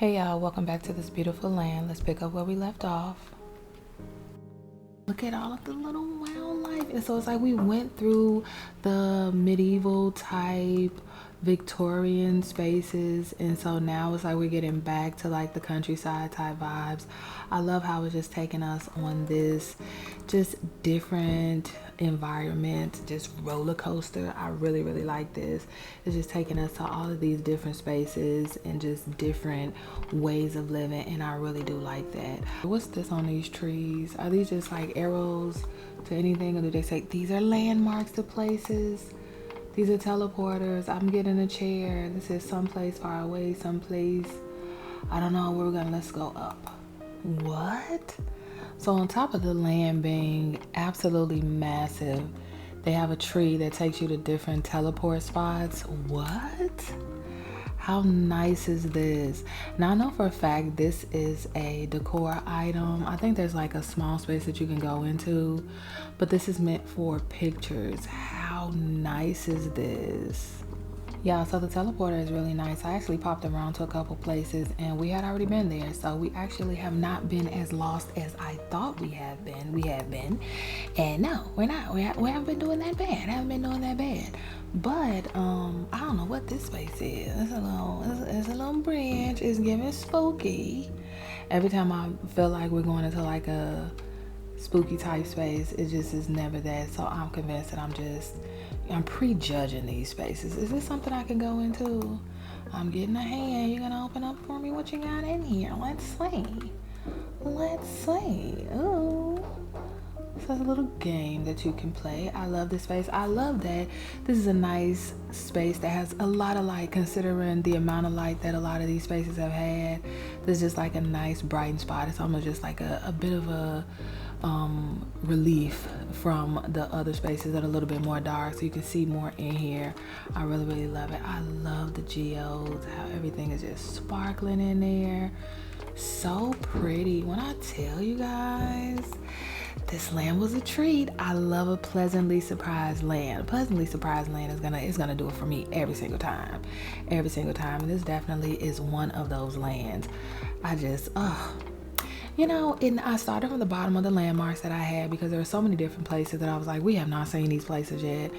Hey y'all, welcome back to this beautiful land. Let's pick up where we left off. Look at all of the little wildlife. And so it's like we went through the medieval type Victorian spaces, and so now it's like we're getting back to like the countryside type vibes. I love how it's just taking us on this just different environment, just roller coaster. I really like this. It's just taking us to all of these different spaces and just different ways of living, and I really do like that. What's this on these trees? Are these just like arrows to anything, or do they say these are landmarks to places? These are teleporters. I'm getting a chair. This is someplace far away, someplace. I don't know where we're gonna. Let's go up. What? So on top of the land being absolutely massive, they have a tree that takes you to different teleport spots. What? How nice is this? Now I know for a fact this is a decor item. I think there's like a small space that you can go into, but this is meant for pictures. How nice is this? Yeah, so the teleporter is really nice. I actually popped around to a couple places and we had already been there. So we actually have not been as lost as I thought we have been. We have been. And no, we're not. We haven't been doing that bad. I haven't been doing that bad. But I don't know what this space is. It's a little bridge. It's giving spooky. Every time I feel like we're going into like a spooky type space, it just is never that. So I'm convinced that I'm prejudging these spaces. Is this something I can go into? I'm getting a hand. You're gonna open up for me what you got in here. Let's see. Oh, so it's a little game that you can play. I love this space. I love that this is a nice space that has a lot of light, considering the amount of light that a lot of these spaces have had. There's just like a nice bright spot. It's almost just like a bit of a relief from the other spaces that are a little bit more dark, so you can see more in here. I really love it. I love the geodes, how everything is just sparkling in there. So pretty. When I tell you guys, this land was a treat. I love a pleasantly surprised land. A pleasantly surprised land is gonna do it for me every single time. Every single time. And this definitely is one of those lands. I just and I started from the bottom of the landmarks that I had, because there were so many different places that I was like, we have not seen these places yet.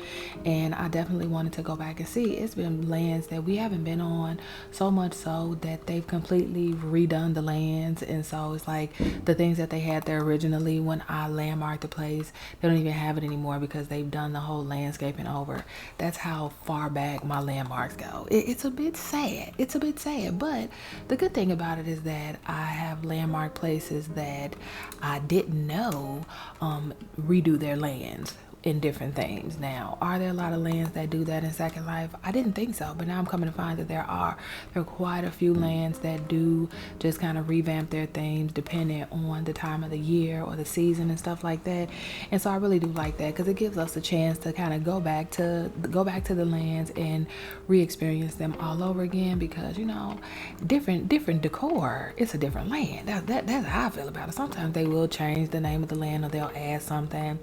And I definitely wanted to go back and see. It's been lands that we haven't been on, so much so that they've completely redone the lands. And so it's like the things that they had there originally when I landmarked the place, they don't even have it anymore because they've done the whole landscaping over. That's how far back my landmarks go. It's a bit sad. It's a bit sad. But the good thing about it is that I have landmark places that I didn't know redo their lands in different things. Now, are there a lot of lands that do that in Second Life? I didn't think so, but now I'm coming to find that there are quite a few lands that do just kind of revamp their themes depending on the time of the year or the season and stuff like that. And so I really do like that, because it gives us a chance to kind of go back to the lands and re-experience them all over again, because different decor, it's a different land. That's how I feel about it. Sometimes they will change the name of the land, or they'll add something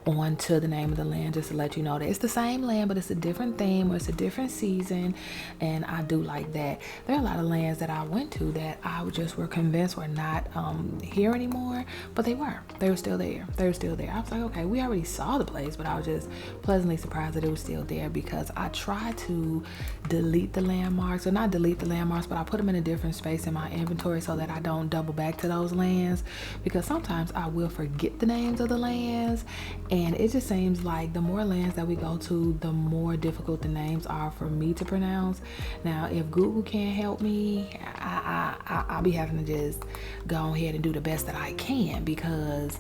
onto the name of the land just to let you know that it's the same land, but it's a different theme or it's a different season. And I do like that. There are a lot of lands that I went to that I just were convinced were not here anymore, but they were still there. I was like, okay, we already saw the place, but I was just pleasantly surprised that it was still there, because I try to delete the landmarks, or not delete the landmarks, but I put them in a different space in my inventory so that I don't double back to those lands, because sometimes I will forget the names of the lands. And it just seems like the more lands that we go to, the more difficult the names are for me to pronounce. Now, if Google can't help me, I'll be having to just go ahead and do the best that I can, because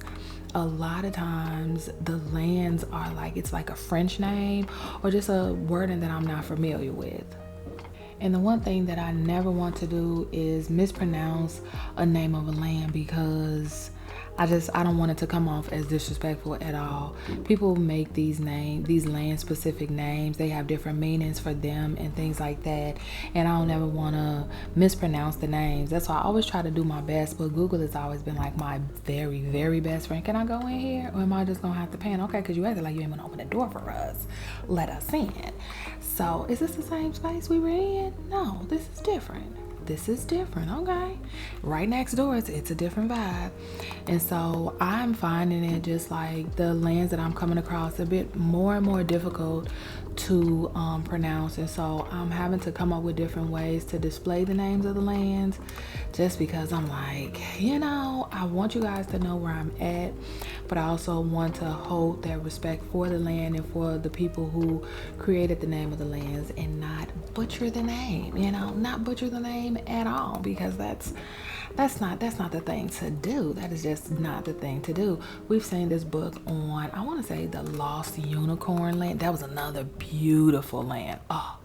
a lot of times the lands are like, it's like a French name or just a wording that I'm not familiar with. And the one thing that I never want to do is mispronounce a name of a land, because I don't want it to come off as disrespectful at all. People make these land specific names. They have different meanings for them and things like that. And I don't ever want to mispronounce the names. That's why I always try to do my best. But Google has always been like my very, very best friend. Can I go in here? Or am I just going to have to pan? Okay, because you acted like you ain't going to open the door for us. Let us in. So is this the same space we were in? No, this is different. this is different, okay? Right next door, it's a different vibe. And so I'm finding it just like the lands that I'm coming across a bit more and more difficult to pronounce. And so I'm having to come up with different ways to display the names of the lands, just because I'm like, I want you guys to know where I'm at, but I also want to hold that respect for the land and for the people who created the name of the lands, and not butcher the name, not butcher the name at all, because that's not the thing to do. That is just not the thing to do. We've seen this book on, I want to say, the Lost Unicorn land. That was another beautiful land. Oh,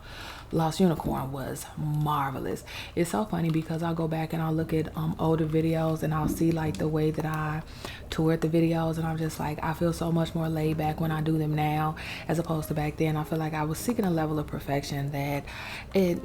Lost Unicorn was marvelous. It's so funny because I'll go back and I'll look at older videos, and I'll see like the way that I toured the videos, and I'm just like, I feel so much more laid back when I do them now as opposed to back then. I feel like I was seeking a level of perfection that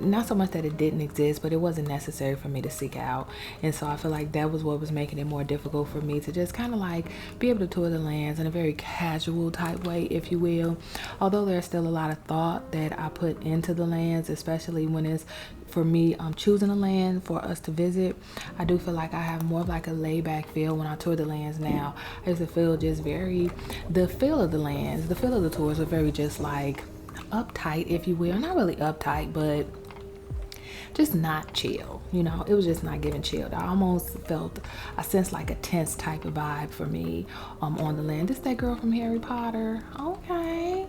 not so much that it didn't exist, but it wasn't necessary for me to seek out. And so I feel like that was what was making it more difficult for me to just kind of like be able to tour the lands in a very casual type way, if you will. Although there's still a lot of thought that I put into the lands, especially when it's for me choosing a land for us to visit. I do feel like I have more of like a laid back feel when I tour the lands now. I used to feel just the feel of the lands, the feel of the tours were very just like uptight, if you will. Not really uptight, but just not chill. It was just not giving chilled. I sensed like a tense type of vibe for me on the land. This that girl from Harry Potter. Okay.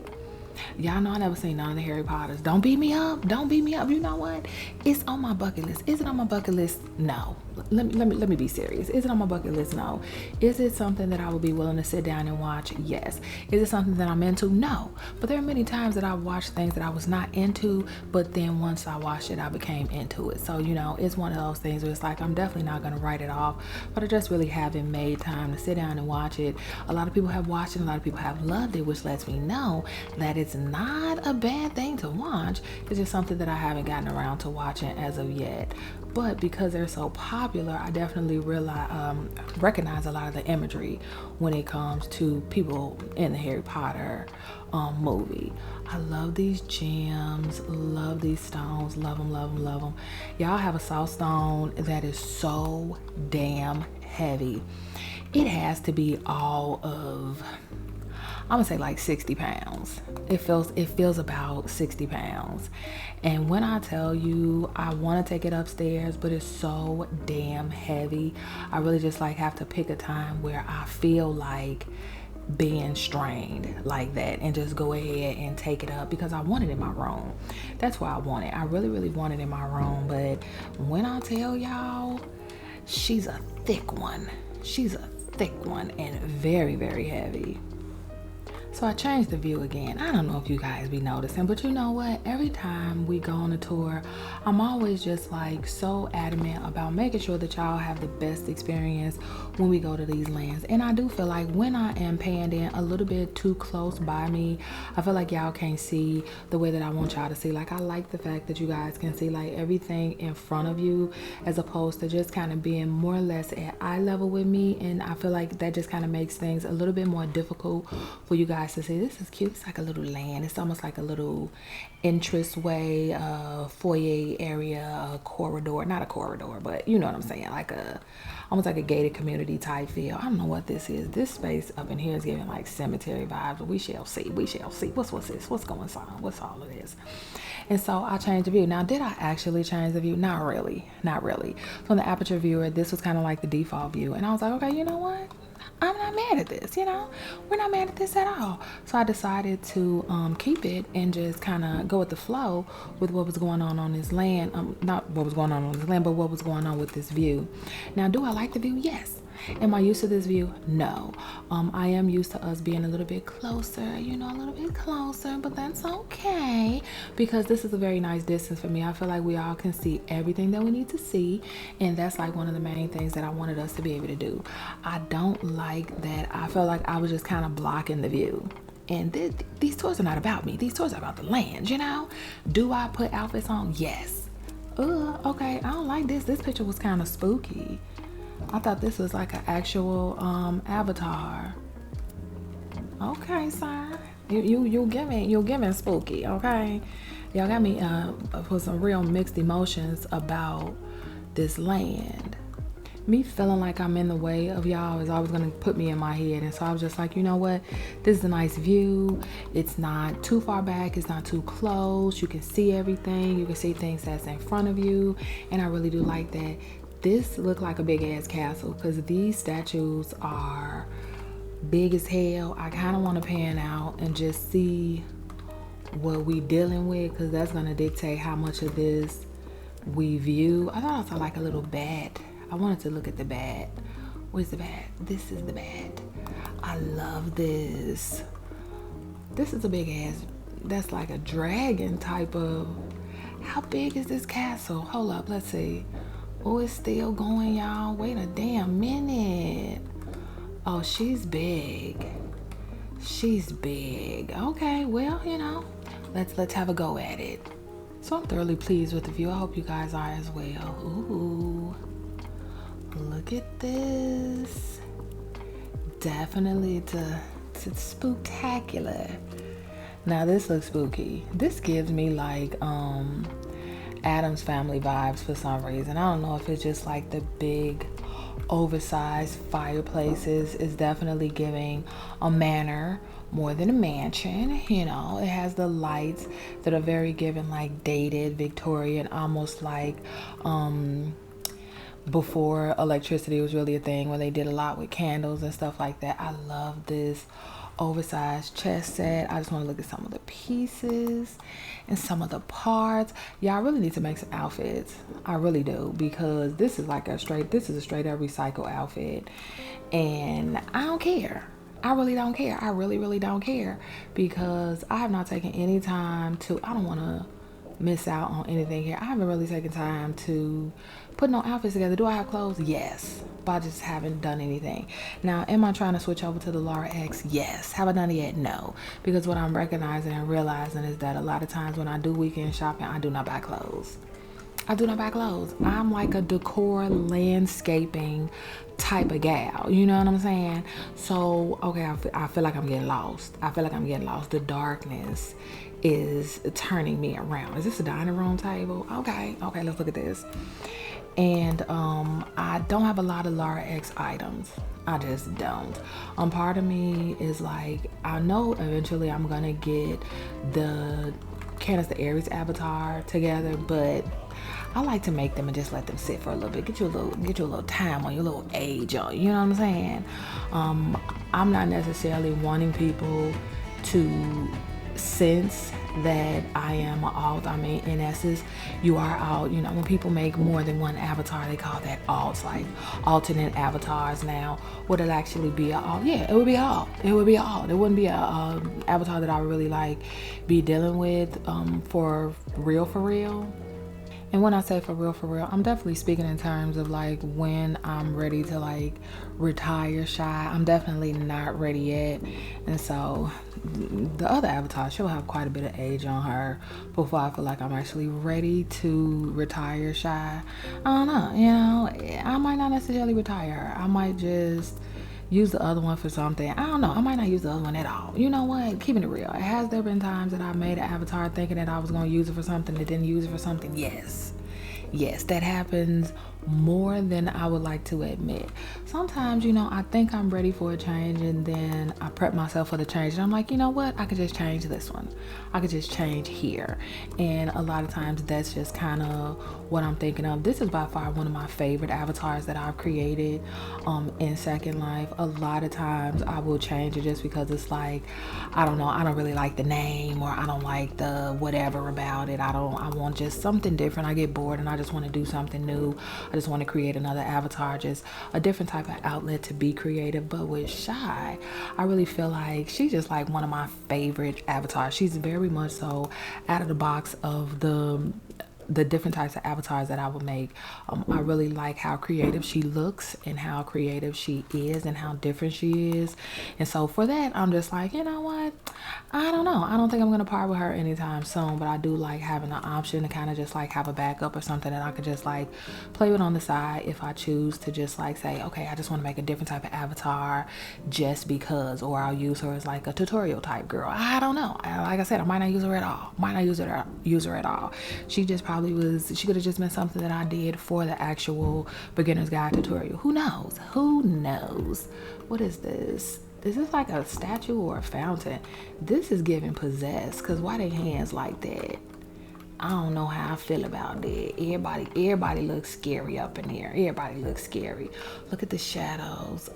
Y'all know I never seen none of the Harry Potters. Don't beat me up. You know what? It's on my bucket list. Is it on my bucket list? No. Let me be serious. Is it on my bucket list? No. Is it something that I would be willing to sit down and watch? Yes. Is it something that I'm into? No. But there are many times that I watched things that I was not into, but then once I watched it, I became into it. So, it's one of those things where it's like, I'm definitely not going to write it off, but I just really haven't made time to sit down and watch it. A lot of people have watched it. A lot of people have loved it, which lets me know that it's not a bad thing to watch. It's just something that I haven't gotten around to watching as of yet. But because they're so popular, I definitely recognize a lot of the imagery when it comes to people in the Harry Potter movie. I love these gems, love these stones, love them. Y'all have a soft stone that is so damn heavy. It has to be all of, I'm gonna say like 60 pounds. It feels about 60 pounds. And when I tell you I want to take it upstairs, but it's so damn heavy, I really just like have to pick a time where I feel like being strained like that and just go ahead and take it up, because I want it in my room. That's why I want it. I really, really want it in my room. But when I tell y'all, she's a thick one. She's a thick one and very, very heavy. So I changed the view again. I don't know if you guys be noticing, but you know what? Every time we go on a tour, I'm always just like so adamant about making sure that y'all have the best experience when we go to these lands. And I do feel like when I am panned in a little bit too close by me, I feel like y'all can't see the way that I want y'all to see. Like, I like the fact that you guys can see like everything in front of you, as opposed to just kind of being more or less at eye level with me. And I feel like that just kind of makes things a little bit more difficult for you guys to see. This is cute. It's like a little land. It's almost like a little entranceway, foyer area, a corridor. Not a corridor, but you know what I'm saying. Like almost like a gated community type feel. I don't know what this is. This space up in here is giving like cemetery vibes, but we shall see. What's this? What's going on? What's all of this? And so I changed the view. Now, did I actually change the view? Not really. From the aperture viewer, this was kind of like the default view. And I was like, okay, you know what? I'm not mad at this, we're not mad at this at all. So I decided to keep it and just kind of go with the flow with what was going on this land. Not what was going on this land, but what was going on with this view. Now, do I like the view? Yes. Am I used to this view? No. I am used to us being a little bit closer, but that's okay, because this is a very nice distance for me. I feel like we all can see everything that we need to see, and that's like one of the main things that I wanted us to be able to do. I don't like that I felt like I was just kind of blocking the view. And these tours are not about me. These tours are about the land, Do I put outfits on? Yes. Okay, I don't like this. This picture was kind of spooky. I thought this was like an actual avatar. Okay, sir. You giving spooky, okay? Y'all got me with some real mixed emotions about this land. Me feeling like I'm in the way of y'all is always gonna put me in my head. And so I was just like, you know what? This is a nice view. It's not too far back. It's not too close. You can see everything. You can see things that's in front of you. And I really do like that. This looked like a big ass castle because these statues are big as hell. I kind of want to pan out and just see what we dealing with, because that's gonna dictate how much of this we view. I thought I saw like a little bat. I wanted to look at the bat. Where's the bat? This is the bat. I love this. This is a big ass, that's like a dragon type of, how big is this castle? Hold up, let's see. Oh, it's still going, y'all. Wait a damn minute. Oh, she's big. She's big. Okay, well, you know, let's have a go at it. So I'm thoroughly pleased with the view. I hope you guys are as well. Ooh. Look at this. Definitely to spooktacular. Now this looks spooky. This gives me like Addams Family vibes for some reason. I don't know if it's just like the big oversized fireplaces is definitely giving a manor more than a mansion. You know, it has the lights that are very given like dated Victorian, almost like before electricity was really a thing, where they did a lot with candles and stuff like that. I love this oversized chess set. I just want to look at some of the pieces and some of the parts. Yeah, I really need to make some outfits. I really do, because this is like a straight up recycle outfit, and I don't care. I really don't care. I really don't care, because I have not taken any time to, I don't want to miss out on anything here. I haven't really taken time to put no outfits together. Do I have clothes? Yes, but I just haven't done anything. Now, am I trying to switch over to the Laura X? Yes. Have I done it yet? No, because what I'm recognizing and realizing is that a lot of times when I do weekend shopping, I do not buy clothes. I do not buy clothes. I'm like a decor landscaping type of gal, you know what I'm saying? So okay, I feel like I'm getting lost. The darkness is turning me around. Is this a dining room table? Okay, let's look at this. And I don't have a lot of Laura X items. I just don't. Part of me is like, I know eventually I'm gonna get the Candace the Aries avatar together, but I like to make them and just let them sit for a little bit. Get you a little time on your little age on. You know what I'm saying? I'm not necessarily wanting people to sense that I am an alt. I mean, in essence, you are alt. You know, when people make more than one avatar, they call that alts, like alternate avatars. Now, would it actually be an alt? Yeah, it would be an alt. It would be an alt. It wouldn't be a avatar that I would really like be dealing with for real. And when I say for real, I'm definitely speaking in terms of like when I'm ready to like retire shy. I'm definitely not ready yet. And so the other avatar, she'll have quite a bit of age on her before I feel like I'm actually ready to retire shy. I don't know, you know, I might not necessarily retire her. I might just use the other one for something. I don't know. I might not use the other one at all. You know what? Keeping it real. Has there been times that I made an avatar thinking that I was going to use it for something that didn't use it for something? Yes. Yes, that happens more than I would like to admit. Sometimes, you know, I think I'm ready for a change, and then I prep myself for the change, and I'm like, you know what? I could just change this one. I could just change here. And a lot of times that's just kind of what I'm thinking of. This is by far one of my favorite avatars that I've created in Second Life. A lot of times I will change it just because it's like, I don't know, I don't really like the name, or I don't like the whatever about it. I want just something different. I get bored and I just want to do something new. I just want to create another avatar, just a different type of outlet to be creative. But with Shy, I really feel like she's just like one of my favorite avatars. She's very much so out of the box of the different types of avatars that I would make. I really like how creative she looks and how creative she is and how different she is. And so for that, I'm just like, you know what? I don't know. I don't think I'm going to part with her anytime soon, but I do like having an option to kind of just like have a backup or something that I could just like play with on the side if I choose to just like say, okay, I just want to make a different type of avatar just because, or I'll use her as like a tutorial type girl. I don't know. Like I said, I might not use her at all. Use her at all. She just probably probably was, she could have just been something that I did for the actual beginner's guide tutorial. Who knows? Who knows? What is this? Is this like a statue or a fountain? This is giving possessed, because why they hands like that? I don't know how I feel about that. Everybody looks scary up in here. Everybody looks scary. Look at the shadows.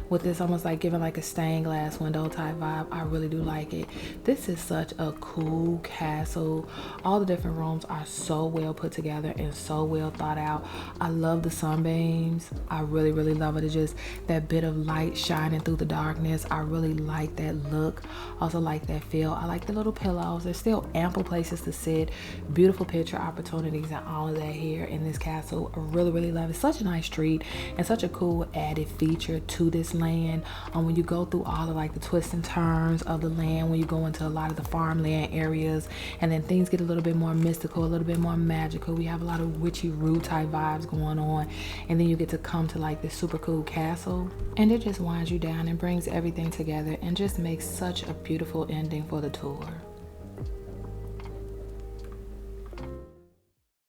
With this almost like giving like a stained glass window type vibe. I really do like it. This is such a cool castle. All the different rooms are so well put together and so well thought out. I love the sunbeams. I really, really love it. It's just that bit of light shining through the darkness. I really like that look. Also like that feel. I like the little pillows. There's still ample places to sit. Beautiful picture opportunities and all of that here in this castle. I really, really love it. Such a nice treat and such a cool added feature to this land. When you go through all of like the twists and turns of the land, when you go into a lot of the farmland areas, and then things get a little bit more mystical, a little bit more magical. We have a lot of witchy rue type vibes going on, and then you get to come to like this super cool castle, and it just winds you down and brings everything together and just makes such a beautiful ending for the tour.